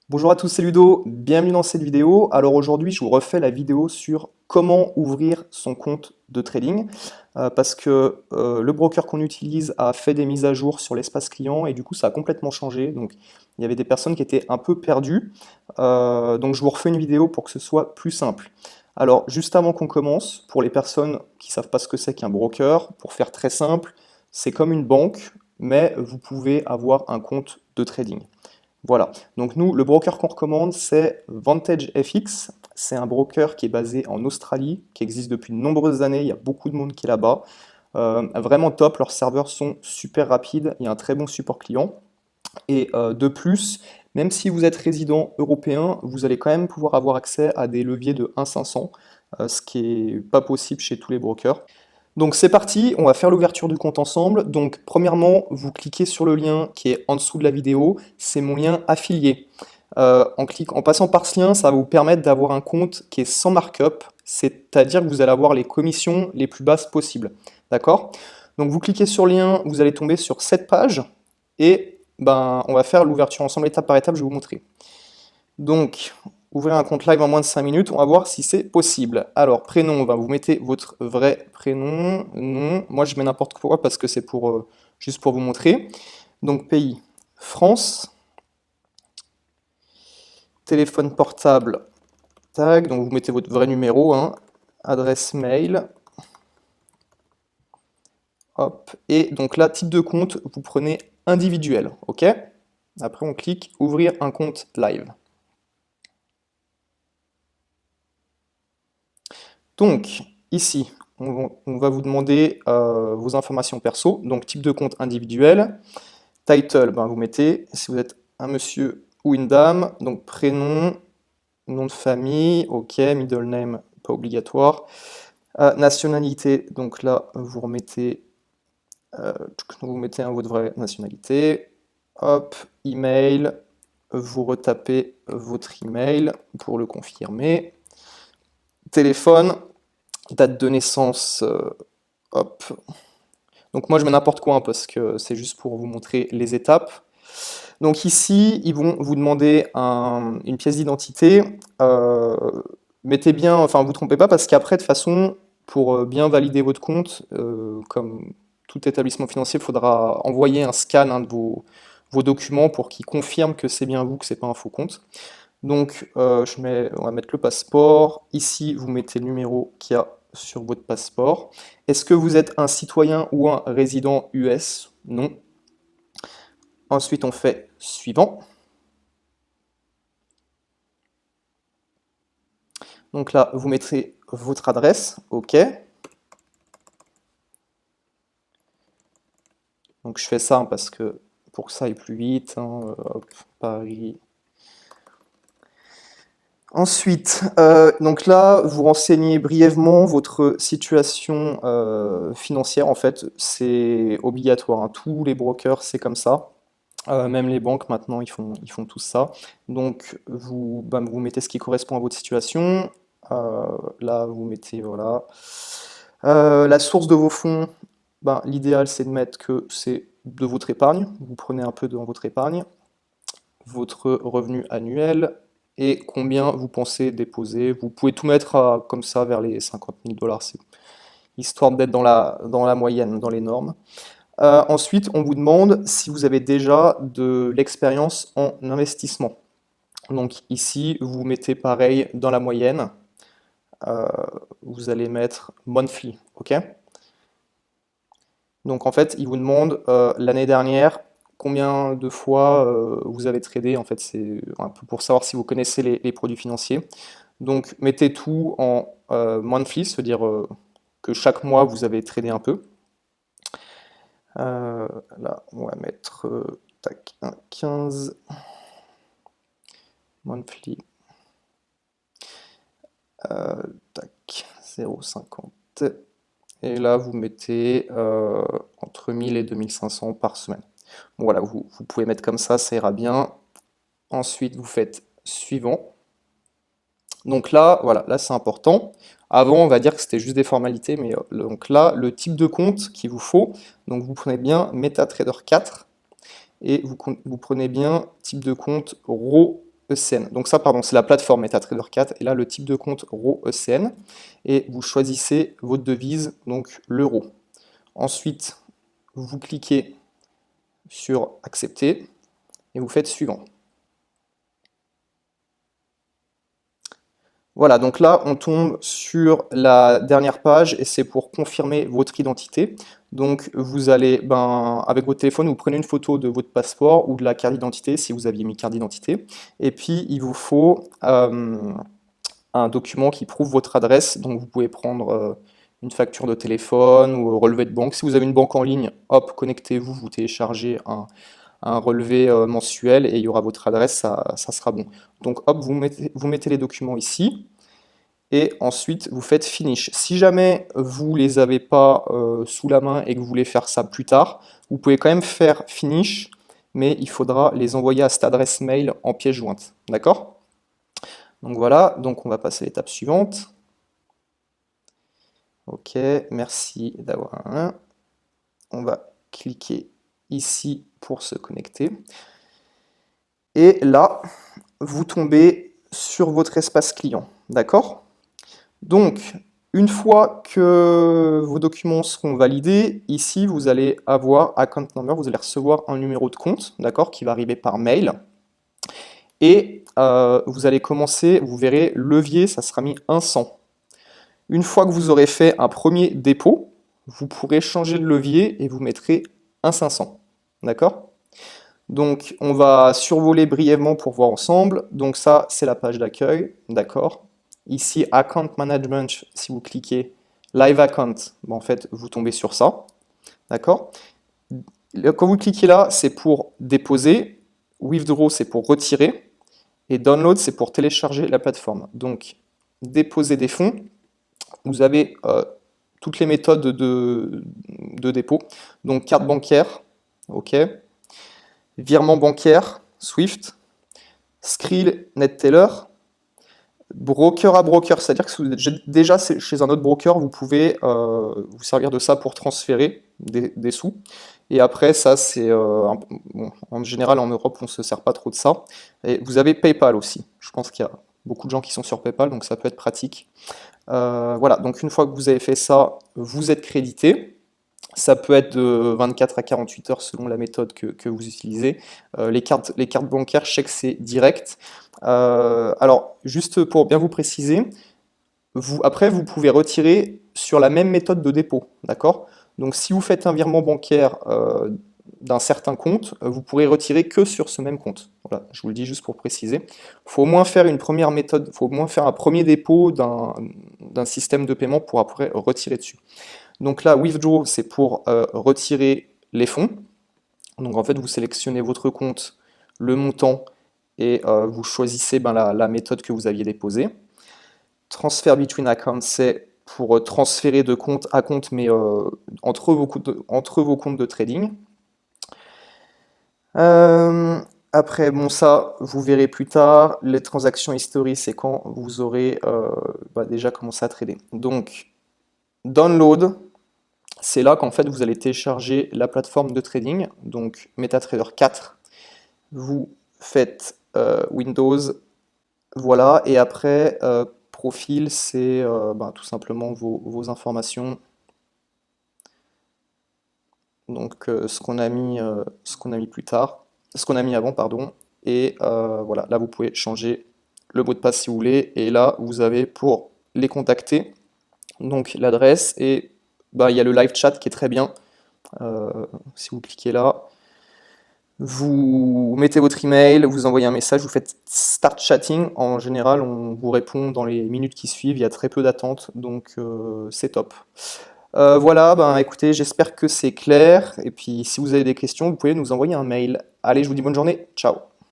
Bonjour à tous, c'est Ludo, bienvenue dans cette vidéo. Alors aujourd'hui, je vous refais la vidéo sur comment ouvrir son compte de trading parce que le broker qu'on utilise a fait des mises à jour sur l'espace client et du coup ça a complètement changé. Donc il y avait des personnes qui étaient un peu perdues. Donc je vous refais une vidéo pour que ce soit plus simple. Alors juste avant qu'on commence, pour les personnes qui ne savent pas ce que c'est qu'un broker, pour faire très simple, c'est comme une banque, mais vous pouvez avoir un compte de trading. Voilà, donc nous, le broker qu'on recommande, c'est Vantage FX. C'est un broker qui est basé en Australie, qui existe depuis de nombreuses années, il y a beaucoup de monde qui est là-bas. Vraiment top, leurs serveurs sont super rapides, il y a un très bon support client. Et de plus, même si vous êtes résident européen, vous allez quand même pouvoir avoir accès à des leviers de 1,500, ce qui n'est pas possible chez tous les brokers. Donc c'est parti, on va faire l'ouverture du compte ensemble. Donc premièrement, vous cliquez sur le lien qui est en dessous de la vidéo, c'est mon lien affilié. En passant par ce lien, ça va vous permettre d'avoir un compte qui est sans markup, c'est-à-dire que vous allez avoir les commissions les plus basses possibles. D'accord? Donc vous cliquez sur le lien, vous allez tomber sur cette page et on va faire l'ouverture ensemble étape par étape, je vais vous montrer. Donc, ouvrir un compte live en moins de 5 minutes, on va voir si c'est possible. Alors, prénom, vous mettez votre vrai prénom, nom. Moi, je mets n'importe quoi parce que c'est pour juste pour vous montrer. Donc, pays, France. Téléphone portable, tag. Donc, vous mettez votre vrai numéro, hein. Adresse mail. Hop. Et donc là, type de compte, vous prenez individuel, ok? Après, on clique ouvrir un compte live. Donc, ici, on va vous demander vos informations perso, donc type de compte individuel. Title, vous mettez, si vous êtes un monsieur ou une dame, donc prénom, nom de famille, ok, middle name, pas obligatoire. Nationalité, donc là, vous mettez votre vraie nationalité. Hop, email, vous retapez votre email pour le confirmer. Téléphone, date de naissance, hop. Donc moi je mets n'importe quoi hein, parce que c'est juste pour vous montrer les étapes. Donc ici, ils vont vous demander une pièce d'identité. Mettez bien, enfin vous trompez pas parce qu'après de toute façon, pour bien valider votre compte, comme tout établissement financier, il faudra envoyer un scan hein, de vos documents pour qu'ils confirment que c'est bien vous, que c'est pas un faux compte. Donc on va mettre le passeport. Ici, vous mettez le numéro qu'il y a sur votre passeport. Est-ce que vous êtes un citoyen ou un résident US? Non. Ensuite, on fait suivant. Donc là, vous mettrez votre adresse. OK. Donc je fais ça hein, parce que pour que ça aille plus vite. Hein, hop, Paris. Ensuite, donc là, vous renseignez brièvement votre situation financière. En fait, c'est obligatoire, hein. Tous les brokers, c'est comme ça. Même les banques, maintenant, ils font tout ça. Donc, vous mettez ce qui correspond à votre situation. Là, vous mettez, voilà. La source de vos fonds, l'idéal, c'est de mettre que c'est de votre épargne. Vous prenez un peu dans votre épargne. Votre revenu annuel et combien vous pensez déposer. Vous pouvez tout mettre comme ça vers les 50 000 dollars, histoire d'être dans la moyenne, dans les normes. Ensuite, on vous demande si vous avez déjà de l'expérience en investissement. Donc ici, vous mettez pareil dans la moyenne. Vous allez mettre monthly, ok? Donc en fait, il vous demande l'année dernière combien de fois vous avez tradé. En fait, c'est un peu pour savoir si vous connaissez les produits financiers. Donc mettez tout en monthly, c'est-à-dire que chaque mois vous avez tradé un peu. Là, on va mettre tac, 15 monthly, tac, 0,50. Et là, vous mettez entre 1000 et 2500 par semaine. Bon, voilà, vous pouvez mettre comme ça ira bien. Ensuite, vous faites suivant. Donc là, voilà, là c'est important. Avant, on va dire que c'était juste des formalités, mais donc là, le type de compte qu'il vous faut, donc vous prenez bien MetaTrader 4 et vous prenez bien type de compte RAW ECN. Donc ça, pardon, c'est la plateforme MetaTrader 4, et là, le type de compte RAW ECN, et vous choisissez votre devise, donc l'euro. Ensuite, vous cliquez sur accepter, et vous faites suivant. Voilà, donc là, on tombe sur la dernière page et c'est pour confirmer votre identité. Donc, vous allez, avec votre téléphone, vous prenez une photo de votre passeport ou de la carte d'identité, si vous aviez mis carte d'identité. Et puis, il vous faut un document qui prouve votre adresse. Donc, vous pouvez prendre une facture de téléphone ou un relevé de banque. Si vous avez une banque en ligne, hop, connectez-vous, vous téléchargez un relevé mensuel et il y aura votre adresse, ça sera bon. Donc hop, vous mettez les documents ici et ensuite vous faites finish. Si jamais vous les avez pas sous la main et que vous voulez faire ça plus tard, vous pouvez quand même faire finish, mais il faudra les envoyer à cette adresse mail en pièce jointe. D'accord? Donc voilà, donc on va passer à l'étape suivante. Ok, merci d'avoir un. On va cliquer ici pour se connecter. Et là, vous tombez sur votre espace client. D'accord? Donc, une fois que vos documents seront validés, ici, vous allez avoir account number, vous allez recevoir un numéro de compte, d'accord, qui va arriver par mail. Et vous allez commencer, vous verrez, levier, ça sera mis 100. Une fois que vous aurez fait un premier dépôt, vous pourrez changer de levier et vous mettrez 1,500. D'accord? Donc, on va survoler brièvement pour voir ensemble. Donc ça, c'est la page d'accueil, d'accord? Ici, Account Management, si vous cliquez Live Account, en fait, vous tombez sur ça, d'accord? Quand vous cliquez là, c'est pour déposer, Withdraw, c'est pour retirer, et Download, c'est pour télécharger la plateforme. Donc, déposer des fonds, vous avez toutes les méthodes de dépôt. Donc, carte bancaire, ok. Virement bancaire, Swift, Skrill, NetTeller, broker à broker, c'est-à-dire que si vous êtes déjà chez un autre broker, vous pouvez vous servir de ça pour transférer des sous. Et après, ça, c'est bon, en général en Europe, on ne se sert pas trop de ça. Et vous avez PayPal aussi. Je pense qu'il y a beaucoup de gens qui sont sur PayPal, donc ça peut être pratique. Voilà, donc une fois que vous avez fait ça, vous êtes crédité. Ça peut être de 24 à 48 heures selon la méthode que vous utilisez. Les cartes bancaires, je sais que c'est direct. Alors, juste pour bien vous préciser, après, vous pouvez retirer sur la même méthode de dépôt, d'accord? Donc, si vous faites un virement bancaire d'un certain compte, vous pourrez retirer que sur ce même compte. Voilà, je vous le dis juste pour préciser. Il faut au moins faire une première méthode, il faut au moins faire un premier dépôt d'un système de paiement pour après retirer dessus. Donc là, Withdraw, c'est pour retirer les fonds. Donc en fait, vous sélectionnez votre compte, le montant, et vous choisissez la méthode que vous aviez déposée. Transfer between accounts, c'est pour transférer de compte à compte, mais entre vos comptes de trading. Après, bon, ça, vous verrez plus tard. Les transactions historiques, c'est quand vous aurez déjà commencé à trader. Donc, download, c'est là qu'en fait vous allez télécharger la plateforme de trading, donc MetaTrader 4. Vous faites Windows, voilà, et après profil, c'est tout simplement vos informations. Donc ce qu'on a mis plus tard, ce qu'on a mis avant, pardon, et voilà, là vous pouvez changer le mot de passe si vous voulez, et là vous avez pour les contacter, donc l'adresse, et il y a le live chat qui est très bien. Si vous cliquez là, vous mettez votre email, vous envoyez un message, vous faites start chatting. En général, on vous répond dans les minutes qui suivent, il y a très peu d'attente, donc c'est top. Voilà, écoutez, j'espère que c'est clair. Et puis si vous avez des questions, vous pouvez nous envoyer un mail. Allez, je vous dis bonne journée, ciao.